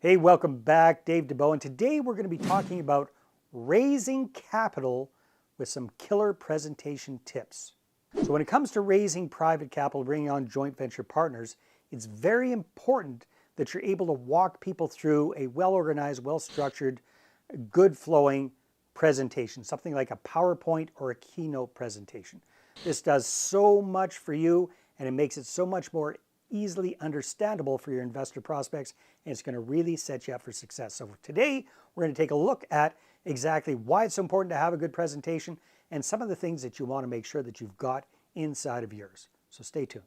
Hey, welcome back. Dave DeBow, and today we're going to be talking about raising capital with some killer presentation tips. So when it comes to raising private capital, bringing on joint venture partners, it's very important that you're able to walk people through a well-organized, well-structured, good-flowing presentation, something like a PowerPoint or a keynote presentation. This does so much for you, and it makes it so much more easily understandable for your investor prospects, and it's going to really set you up for success. So today we're going to take a look at exactly why it's so important to have a good presentation and some of the things that you want to make sure that you've got inside of yours. So stay tuned.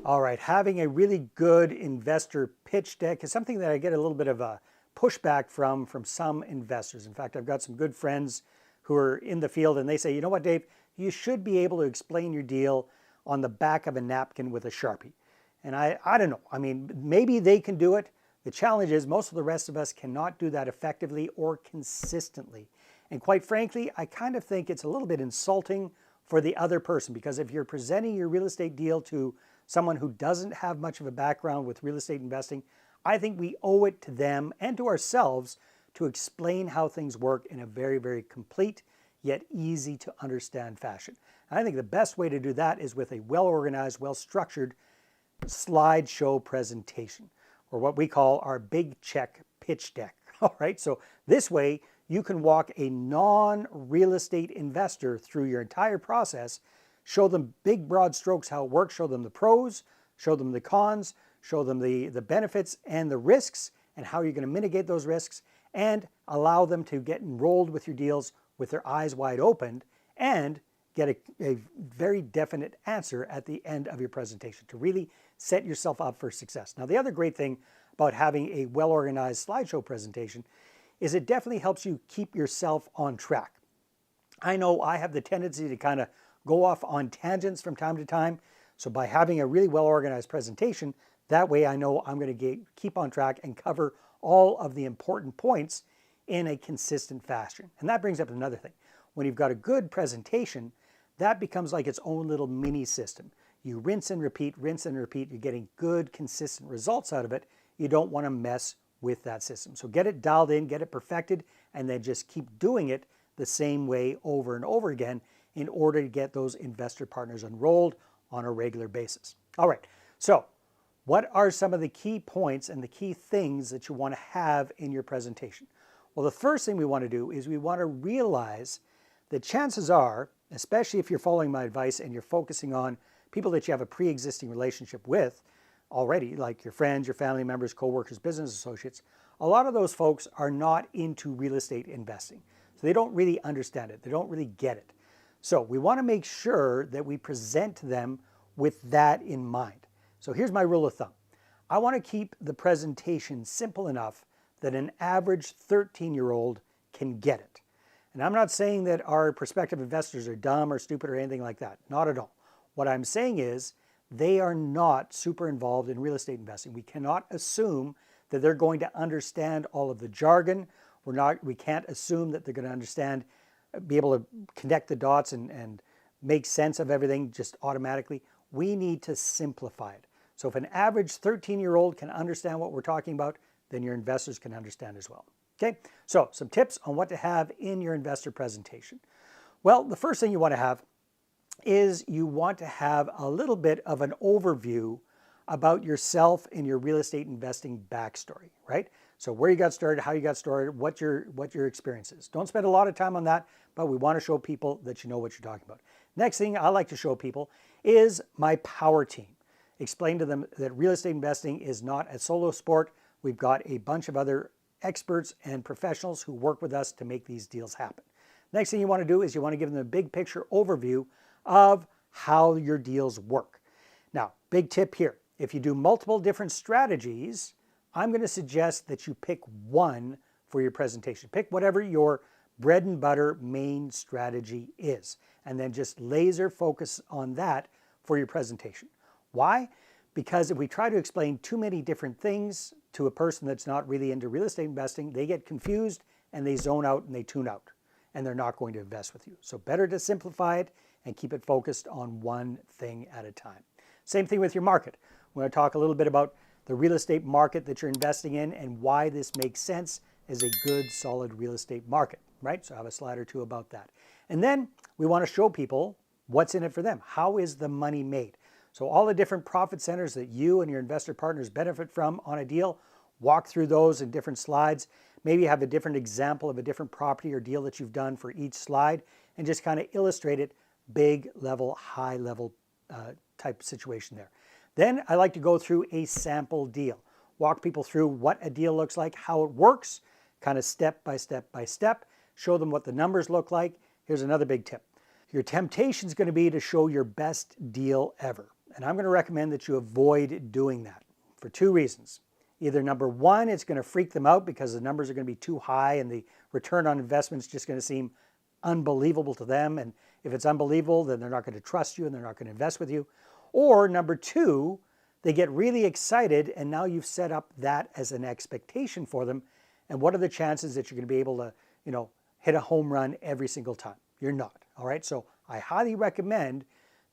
All right, having a really good investor pitch deck is something that I get a little bit of a pushback from some investors. In fact, I've got some good friends who are in the field and they say, you know what, Dave, you should be able to explain your deal on the back of a napkin with a Sharpie. And I don't know. I mean, maybe they can do it. The challenge is most of the rest of us cannot do that effectively or consistently. And quite frankly, I kind of think it's a little bit insulting for the other person, because if you're presenting your real estate deal to someone who doesn't have much of a background with real estate investing, I think we owe it to them and to ourselves to explain how things work in a very, very complete yet easy to understand fashion. And I think the best way to do that is with a well-organized, well-structured slideshow presentation, or what we call our big check pitch deck. All right, so this way you can walk a non-real estate investor through your entire process, show them big broad strokes how it works, show them the pros, show them the cons, show them the benefits and the risks and how you're going to mitigate those risks, and allow them to get enrolled with your deals with their eyes wide open and get a very definite answer at the end of your presentation to really set yourself up for success. Now, the other great thing about having a well-organized slideshow presentation is it definitely helps you keep yourself on track. I know I have the tendency to kind of go off on tangents from time to time. So by having a really well-organized presentation, that way I know I'm going to keep on track and cover all of the important points in a consistent fashion. And that brings up another thing. When you've got a good presentation, that becomes like its own little mini system. You rinse and repeat, you're getting good, consistent results out of it. You don't want to mess with that system. So get it dialed in, get it perfected, and then just keep doing it the same way over and over again in order to get those investor partners enrolled on a regular basis. All right, so what are some of the key points and the key things that you want to have in your presentation? Well, the first thing we want to do is we want to realize that chances are, especially if you're following my advice and you're focusing on people that you have a pre-existing relationship with already, like your friends, your family members, coworkers, business associates, a lot of those folks are not into real estate investing. So they don't really understand it. They don't really get it. So we want to make sure that we present to them with that in mind. So here's my rule of thumb. I want to keep the presentation simple enough that an average 13-year-old can get it. And I'm not saying that our prospective investors are dumb or stupid or anything like that. Not at all. What I'm saying is they are not super involved in real estate investing. We cannot assume that they're going to understand all of the jargon. We can't assume that they're going to understand, be able to connect the dots and make sense of everything just automatically. We need to simplify it. So if an average 13-year-old can understand what we're talking about, then your investors can understand as well. Okay, so some tips on what to have in your investor presentation. Well, the first thing you want to have is you want to have a little bit of an overview about yourself and your real estate investing backstory, right? So where you got started, how you got started, what your experience is. Don't spend a lot of time on that, but we want to show people that you know what you're talking about. Next thing I like to show people is my power team. Explain to them that real estate investing is not a solo sport. We've got a bunch of other experts and professionals who work with us to make these deals happen. Next thing you want to do is you want to give them a big picture overview of how your deals work. Now, big tip here. If you do multiple different strategies, I'm going to suggest that you pick one for your presentation. Pick whatever your bread and butter main strategy is, and then just laser focus on that for your presentation. Why? Because if we try to explain too many different things to a person that's not really into real estate investing, they get confused and they zone out and they tune out, and they're not going to invest with you. So better to simplify it and keep it focused on one thing at a time. Same thing with your market. We're going to talk a little bit about the real estate market that you're investing in and why this makes sense as a good, solid real estate market, right? So I have a slide or two about that. And then we want to show people what's in it for them. How is the money made? So all the different profit centers that you and your investor partners benefit from on a deal, walk through those in different slides. Maybe have a different example of a different property or deal that you've done for each slide and just kind of illustrate it big level, high level type situation there. Then I like to go through a sample deal, walk people through what a deal looks like, how it works, kind of step by step by step, show them what the numbers look like. Here's another big tip. Your temptation is going to be to show your best deal ever. And I'm going to recommend that you avoid doing that for two reasons. Either number one, it's going to freak them out because the numbers are going to be too high and the return on investment is just going to seem unbelievable to them. And if it's unbelievable, then they're not going to trust you and they're not going to invest with you. Or number two, they get really excited and now you've set up that as an expectation for them. And what are the chances that you're going to be able to, hit a home run every single time? You're not. All right. So I highly recommend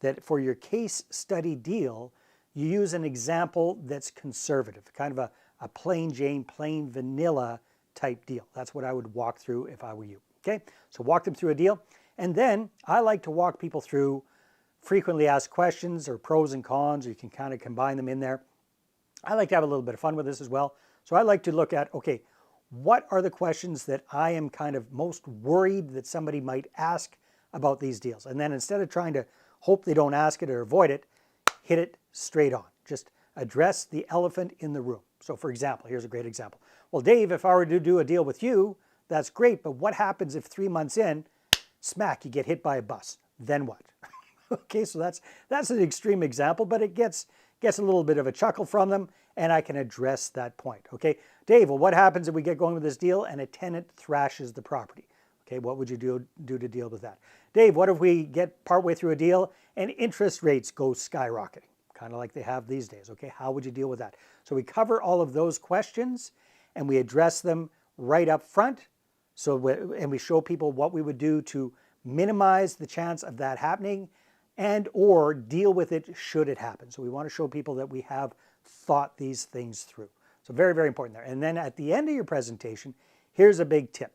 that for your case study deal, you use an example that's conservative, kind of a plain Jane, plain vanilla type deal. That's what I would walk through if I were you. Okay. So walk them through a deal. And then I like to walk people through frequently asked questions or pros and cons, or you can kind of combine them in there. I like to have a little bit of fun with this as well. So I like to look at, okay, what are the questions that I am kind of most worried that somebody might ask about these deals? And then instead of trying to hope they don't ask it or avoid it, hit it straight on. Just address the elephant in the room. So for example, here's a great example. Well, Dave, if I were to do a deal with you, that's great. But what happens if 3 months in, smack, you get hit by a bus? Then what? Okay, so that's an extreme example, but it gets a little bit of a chuckle from them, and I can address that point. Okay, Dave, well, what happens if we get going with this deal and a tenant thrashes the property? Okay, what would you do to deal with that? Dave, what if we get partway through a deal and interest rates go skyrocketing, kind of like they have these days? Okay, how would you deal with that? So we cover all of those questions and we address them right up front. And we show people what we would do to minimize the chance of that happening and or deal with it should it happen. So we want to show people that we have thought these things through. So very, very important there. And then at the end of your presentation, here's a big tip.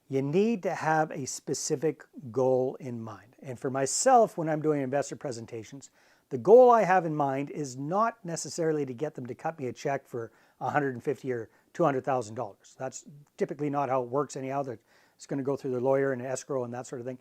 You need to have a specific goal in mind. And for myself, when I'm doing investor presentations, the goal I have in mind is not necessarily to get them to cut me a check for $150,000 or $200,000. That's typically not how it works anyhow. It's going to go through their lawyer and escrow and that sort of thing.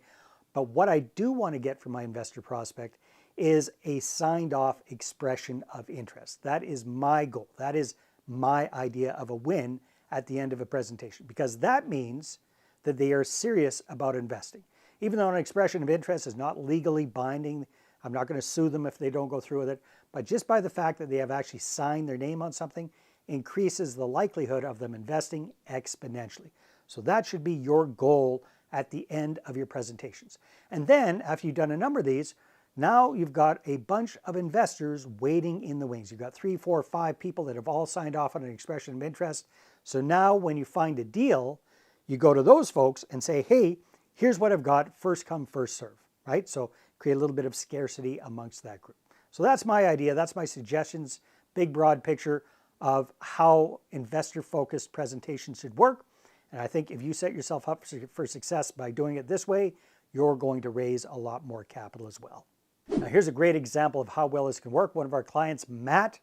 But what I do want to get from my investor prospect is a signed off expression of interest. That is my goal. That is my idea of a win at the end of a presentation, because that means that they are serious about investing. Even though an expression of interest is not legally binding, I'm not going to sue them if they don't go through with it, but just by the fact that they have actually signed their name on something increases the likelihood of them investing exponentially. So that should be your goal at the end of your presentations. And then after you've done a number of these, now you've got a bunch of investors waiting in the wings. You've got 3, 4, 5 people that have all signed off on an expression of interest. So now when you find a deal, you go to those folks and say, hey, here's what I've got, first come, first serve, right? So create a little bit of scarcity amongst that group. So that's my idea. That's my suggestions, big, broad picture of how investor-focused presentations should work. And I think if you set yourself up for success by doing it this way, you're going to raise a lot more capital as well. Now here's a great example of how well this can work. One of our clients, Matt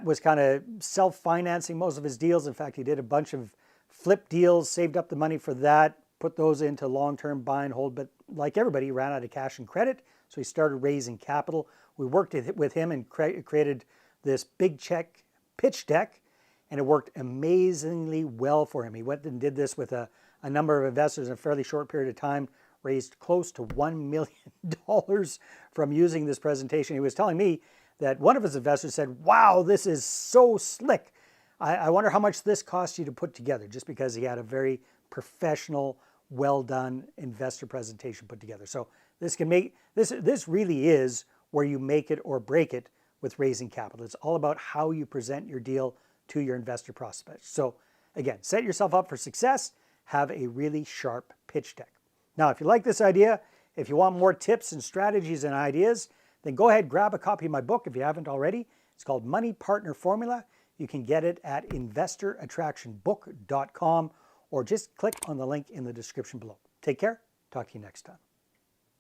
was kind of self-financing most of his deals. In fact, he did a bunch of flip deals, saved up the money for that, put those into long-term buy and hold, but like everybody, he ran out of cash and credit, so he started raising capital. We worked with him and created this big check pitch deck, and it worked amazingly well for him. He went and did this with a number of investors in a fairly short period of time, raised close to $1 million from using this presentation. He was telling me that one of his investors said, wow, this is so slick. I wonder how much this cost you to put together, just because he had a very professional, well done investor presentation put together. So this really is where you make it or break it with raising capital. It's all about how you present your deal to your investor prospects. So again, set yourself up for success, have a really sharp pitch deck. Now, if you like this idea, if you want more tips and strategies and ideas, then go ahead, grab a copy of my book if you haven't already. It's called Money Partner Formula. You can get it at investorattractionbook.com or just click on the link in the description below. Take care. Talk to you next time.